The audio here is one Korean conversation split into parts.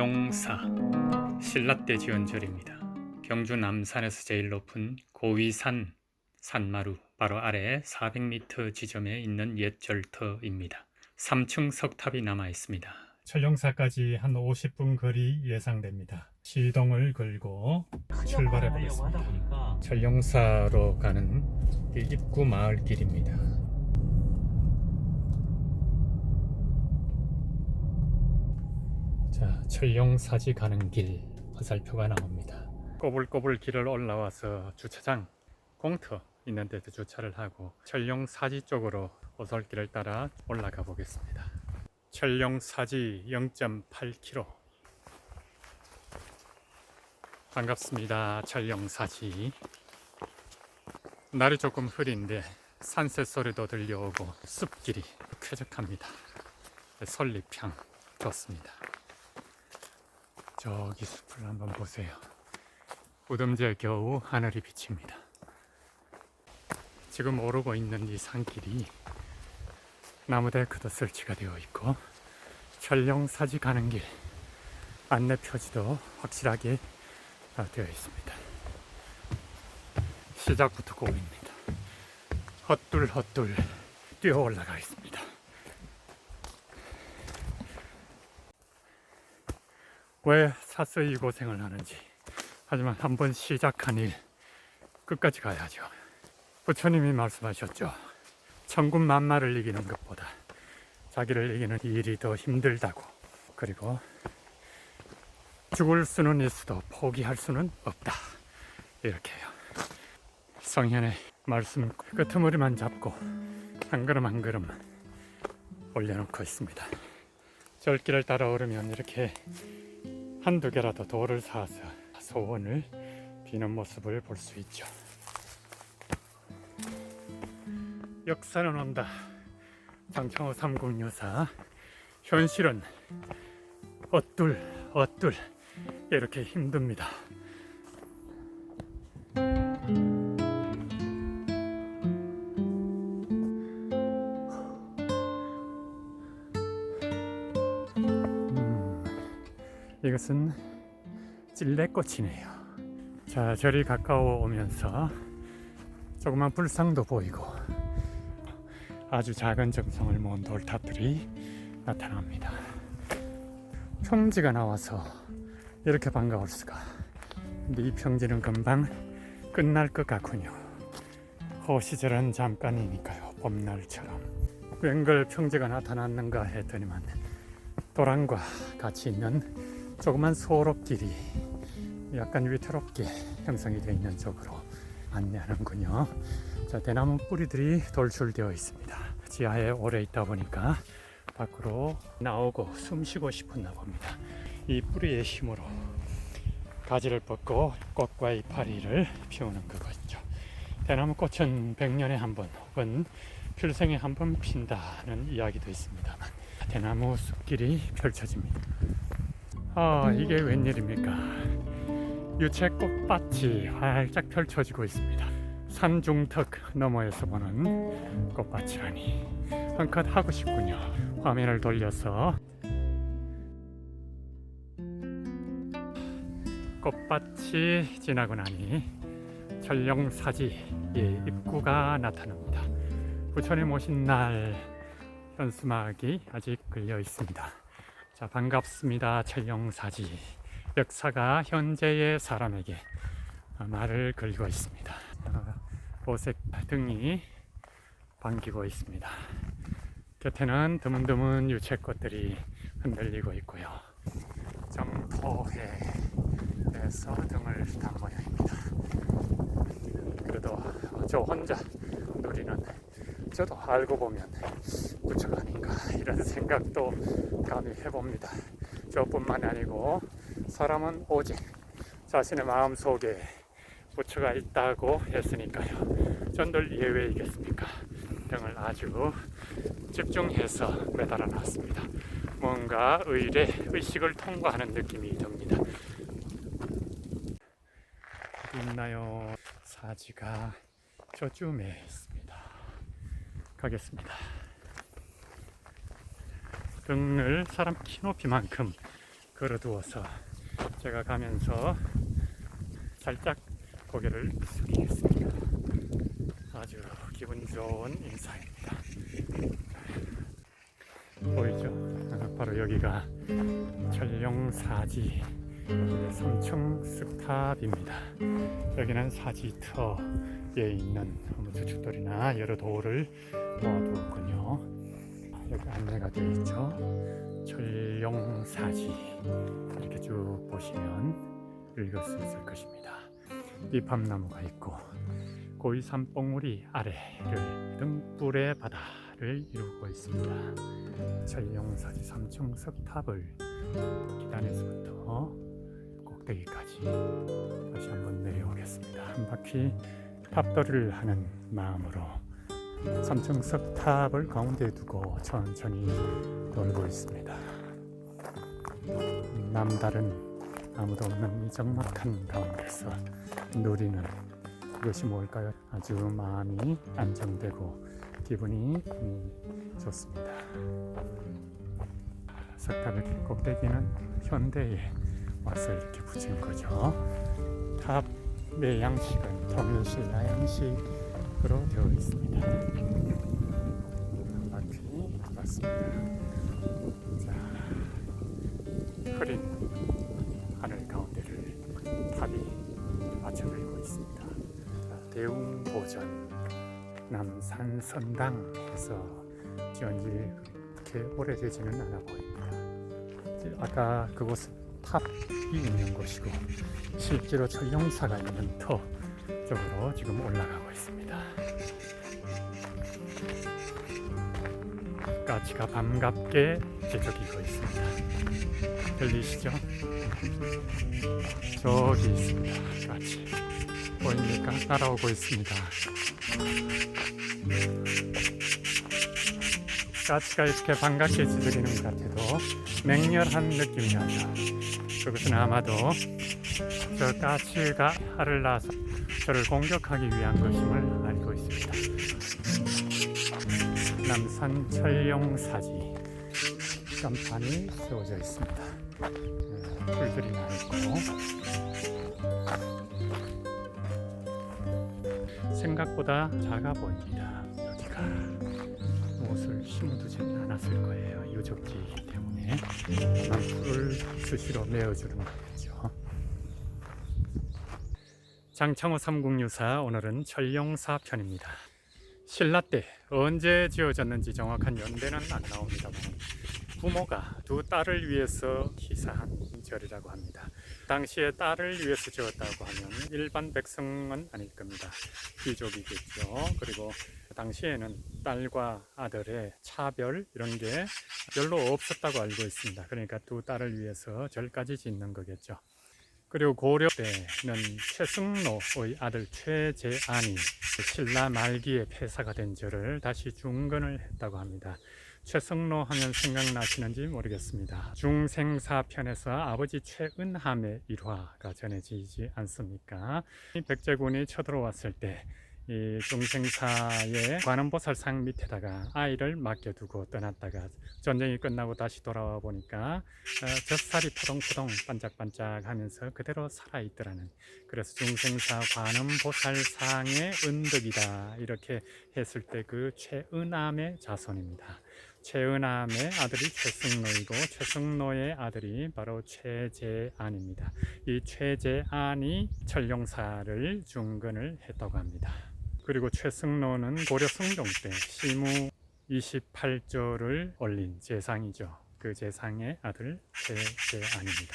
천룡사 신라 때 지은 절입니다. 경주 남산에서 제일 높은 고위산 산마루 바로 아래 400m 지점에 있는 옛 절터입니다. 3층 석탑이 남아 있습니다. 천룡사까지 한 50분 거리 예상됩니다. 시동을 걸고 출발해 보겠습니다. 천룡사로 가는 입구 마을길입니다. 자, 천룡사지 가는 길 화살표가 나옵니다. 꼬불꼬불 길을 올라와서 주차장 공터 있는 데도 주차를 하고 천룡사지 쪽으로 오솔길을 따라 올라가 보겠습니다. 천룡사지 0.8km. 반갑습니다. 천룡사지. 날이 조금 흐린데 산새 소리도 들려오고 숲길이 쾌적합니다. 솔잎향 좋습니다. 저기 숲을 한번 보세요. 우듬지에 겨우 하늘이 비칩니다. 지금 오르고 있는 이 산길이 나무데크도 설치가 되어 있고 천룡사지 가는 길 안내 표지도 확실하게 되어 있습니다. 시작부터 고비입니다. 헛둘헛둘 뛰어 올라가 있습니다. 왜 사서이 고생을 하는지, 하지만 한번 시작한 일 끝까지 가야죠. 부처님이 말씀하셨죠. 천군만마를 이기는 것보다 자기를 이기는 일이 더 힘들다고. 그리고 죽을 수는 있어도 포기할 수는 없다, 이렇게요. 성현의 말씀 끄트머리만 잡고 한 걸음 한 걸음 올려놓고 있습니다. 절길을 따라 오르면 이렇게 한두 개라도 돌을 쌓아서 소원을 비는 모습을 볼 수 있죠. 역사는 온다. 장청호 삼국유사. 현실은 엇둘 이렇게 힘듭니다. 이것은 찔레꽃이네요. 자, 절이 가까워 오면서 조그만 불상도 보이고 아주 작은 정성을 모은 돌탑들이 나타납니다. 평지가 나와서 이렇게 반가울 수가. 근데 이 평지는 금방 끝날 것 같군요. 허시절은 잠깐이니까요. 봄날처럼. 웬걸 평지가 나타났는가 했더니만 도랑과 같이 있는 조그만 소록길이 약간 위태롭게 형성이 되어 있는 쪽으로 안내하는군요. 자, 대나무 뿌리들이 돌출되어 있습니다. 지하에 오래 있다 보니까 밖으로 나오고 숨 쉬고 싶었나 봅니다. 이 뿌리의 힘으로 가지를 뻗고 꽃과 이파리를 피우는 거겠죠. 대나무 꽃은 100년에 한 번 혹은 필생에 한 번 핀다는 이야기도 있습니다만 대나무 숲길이 펼쳐집니다. 이게 웬일입니까? 유채꽃밭이 활짝 펼쳐지고 있습니다. 산중턱 너머에서 보는 꽃밭이라니 한컷 하고 싶군요. 화면을 돌려서 꽃밭이 지나고 나니 천룡사지의 입구가 나타납니다. 부처님 오신 날 현수막이 아직 걸려 있습니다. 자, 반갑습니다. 천룡사지. 역사가 현재의 사람에게 말을 걸고 있습니다. 오색 등이 반기고 있습니다. 곁에는 드문드문 유채꽃들이 흔들리고 있고요. 정토회에서 등을 단 모양입니다. 그래도 저 혼자 누리는, 저도 알고 보면 부처가 아닌가 이런 생각도 감히 해봅니다. 저뿐만 아니고 사람은 오직 자신의 마음속에 부처가 있다고 했으니까요. 전들 예외이겠습니까? 등을 아주 집중해서 매달아 놨습니다. 뭔가 의식을 통과하는 느낌이 듭니다. 어디 있나요? 사지가 저쯤에 있습니다. 가겠습니다. 등을 사람 키높이만큼 걸어두어서 제가 가면서 살짝 고개를 숙이겠습니다. 아주 기분 좋은 인사입니다. 보이죠? 바로 여기가 천룡사지 3층 습탑입니다. 여기는 사지터에 있는 주춧돌이나 여러 돌을 모아두었군요. 여기 안내가 되어 있죠. 천룡사지 이렇게 쭉 보시면 읽을 수 있을 것입니다. 이팝나무가 있고 고위 산봉우리 아래를 등불의 바다를 이루고 있습니다. 천룡사지 3층 석탑을 기단에서부터 꼭대기까지 다시 한번 내려오겠습니다. 한 바퀴 탑돌이를 하는 마음으로 3층 석탑을 가운데에 두고 천천히 돌고 있습니다. 남다른 아무도 없는 이 적막한 가운데서 누리는 이것이 뭘까요? 아주 마음이 안정되고 기분이 좋습니다. 석탑의 꼭대기는 현대에 와서 이렇게 붙인 거죠. 탑의 양식은 통일신라 양식으로 되어 있습니다. 한 바퀴 돌았습니다. 자, 흐린 하늘 가운데를 탑이 받쳐들고 있습니다. 대웅보전 남산선당에서 지은 지 그렇게 오래되지는 않아 보입니다. 아까 그곳은 탑이 있는 곳이고 실제로 천룡사가 있는 터 쪽으로 지금 올라가고 있습니다. 까치가 반갑게 뒤적이고 있습니다. 들리시죠? 저기 있습니다. 까치 보입니까? 따라오고 있습니다. 까치가 이렇게 반갑게 뒤적이는 것 같아도 맹렬한 느낌이 나죠. 그것은 아마도 저 까치가 알을 낳아서 저를 공격하기 위한 것임을 알고 있습니다. 남산 천룡사지 간판이 세워져 있습니다. 풀들이 나 있고 생각보다 작아 보입니다. 여기가 무엇을 심어두지는 않았을 거예요. 유적지이기 때문에 다만 풀을 수시로 메어주는 거겠죠. 장창호 삼국유사 오늘은 천룡사 편입니다. 신라 때 언제 지어졌는지 정확한 연대는 안 나옵니다만 부모가 두 딸을 위해서 기사한 절이라고 합니다. 당시에 딸을 위해서 지었다고 하면 일반 백성은 아닐 겁니다. 귀족이겠죠. 그리고 당시에는 딸과 아들의 차별 이런 게 별로 없었다고 알고 있습니다. 그러니까 두 딸을 위해서 절까지 짓는 거겠죠. 그리고 고려 때는 최승로의 아들 최재안이 신라 말기에 폐사가 된 절을 다시 중건을 했다고 합니다. 최승로 하면 생각나시는지 모르겠습니다. 중생사편에서 아버지 최은함의 일화가 전해지지 않습니까? 백제군이 쳐들어왔을 때 이 중생사의 관음보살상 밑에다가 아이를 맡겨두고 떠났다가 전쟁이 끝나고 다시 돌아와 보니까 젖살이 포동포동 반짝반짝 하면서 그대로 살아있더라는, 그래서 중생사 관음보살상의 은덕이다 이렇게 했을 때 그 최은함의 자손입니다. 최은함의 아들이 최승로이고 최승로의 아들이 바로 최재안입니다. 이 최재안이 천룡사를 중건을 했다고 합니다. 그리고 최승로는 고려 성종 때 시무 28조를 올린 제상이죠. 그 제상의 아들 최재안입니다.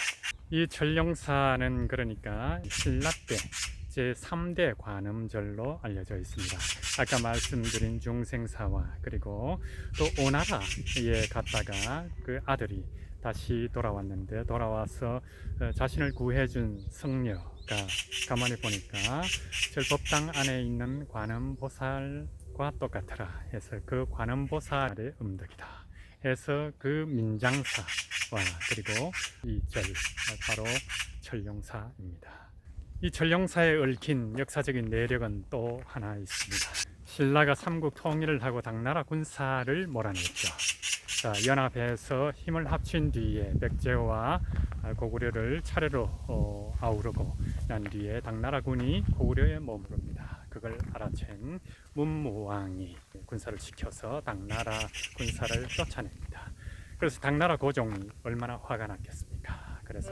이 천룡사는 그러니까 신라 때 제3대 관음절로 알려져 있습니다. 아까 말씀드린 중생사와 그리고 또 오나라에 갔다가 그 아들이 다시 돌아왔는데 돌아와서 자신을 구해준 성녀가 가만히 보니까 절법당 안에 있는 관음보살과 똑같더라 해서 그 관음보살의 음덕이다 해서 그 민장사와 그리고 이 절 바로 천룡사입니다. 이 천룡사에 얽힌 역사적인 내력은 또 하나 있습니다. 신라가 삼국 통일을 하고 당나라 군사를 몰아냈죠. 자, 연합해서 힘을 합친 뒤에 백제와 고구려를 차례로 아우르고 난 뒤에 당나라군이 고구려에 머무릅니다. 그걸 알아챈 문무왕이 군사를 지켜서 당나라 군사를 쫓아냅니다. 그래서 당나라 고종이 얼마나 화가 났겠습니까? 그래서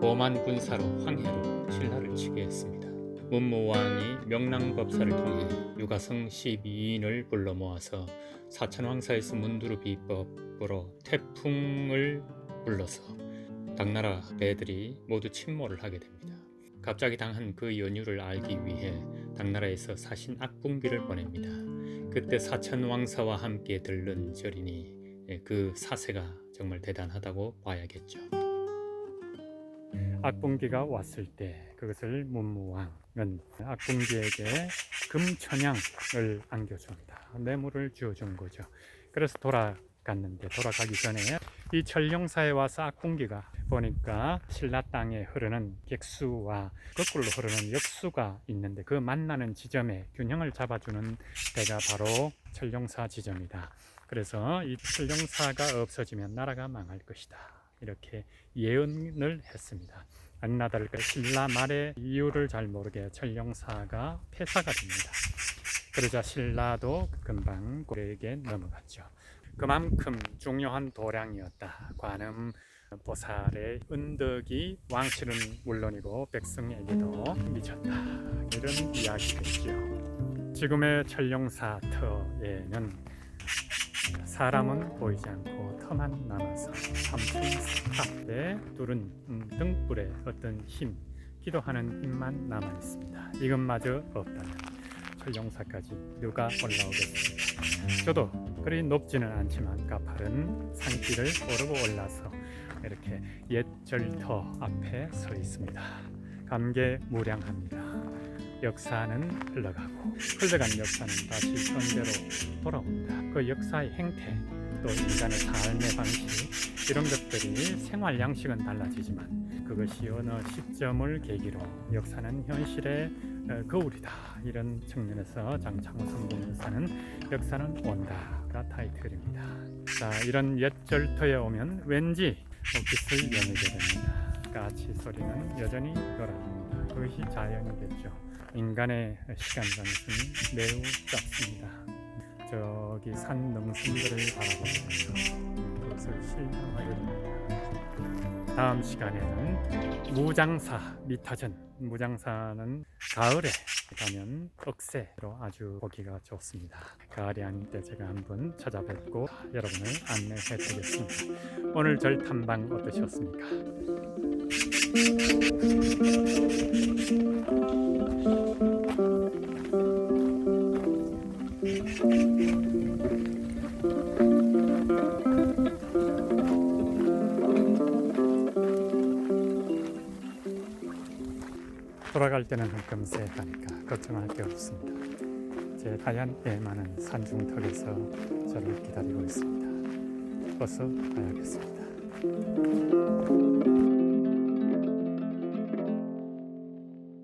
보만 군사로 황해로 신라를 치게 했습니다. 문무왕이 명랑법사를 통해 유가성 12인을 불러 모아서 사천왕사에서 문두루 비법으로 태풍을 불러서 당나라 배들이 모두 침몰을 하게 됩니다. 갑자기 당한 그 연유를 알기 위해 당나라에서 사신 악분기를 보냅니다. 그때 사천왕사와 함께 들른 절이니 그 사세가 정말 대단하다고 봐야겠죠. 악분기가 왔을 때 그것을 문무왕은 악분기에게 금천냥을 안겨줍니다. 뇌물을 주어준 거죠. 그래서 돌아갔는데 돌아가기 전에 이 천령사에 와서 악분기가 보니까 신라 땅에 흐르는 객수와 거꾸로 흐르는 역수가 있는데 그 만나는 지점에 균형을 잡아주는 데가 바로 천령사 지점이다. 그래서 이 천령사가 없어지면 나라가 망할 것이다. 이렇게 예언을 했습니다. 안나달과 신라 말의 이유를 잘 모르게 천령사가 폐사가 됩니다. 그러자 신라도 금방 고려에게 넘어갔죠. 그만큼 중요한 도량이었다. 관음 보살의 은덕이 왕실은 물론이고 백성에게도 미쳤다. 이런 이야기겠죠. 지금의 천령사 터에는 사람은 보이지 않고 터만 남아서 삼천탑에 두른 등불에 어떤 힘, 기도하는 힘만 남아 있습니다. 이것마저 없다면 천령사까지 누가 올라오겠습니까? 저도 그리 높지는 않지만 가파른 산길을 오르고 올라서 이렇게 옛 절터 앞에 서 있습니다. 감개무량합니다. 역사는 흘러가고 흘러간 역사는 다시 현재로 돌아옵니다. 그 역사의 행태, 또 인간의 삶의 방식, 이런 것들이 생활 양식은 달라지지만 그것이 어느 시점을 계기로 역사는 현실의 거울이다. 이런 측면에서 장창호 선공사는 역사는 온다가 타이틀입니다. 자, 이런 옛 절터에 오면 왠지 깃을 여미게 됩니다. 까치 소리는 여전히 돌아옵니다. 그것이 자연이겠죠. 인간의 시간장수는 매우 짧습니다. 저기 산 능선들을 바라보면서 그것을 실감하게 됩니다. 다음 시간에는 무장사 미타전, 무장사는 가을에 가면 억새로 아주 보기가 좋습니다. 가을이 아닐 때 제가 한번 찾아뵙고 여러분을 안내해 드리겠습니다. 오늘 절 탐방 어떠셨습니까? 돌아갈 때는 금세하니까 걱정할 게 없습니다. 제 하얀 애 많은 산중턱에서 저를 기다리고 있습니다. 어서 가야겠습니다.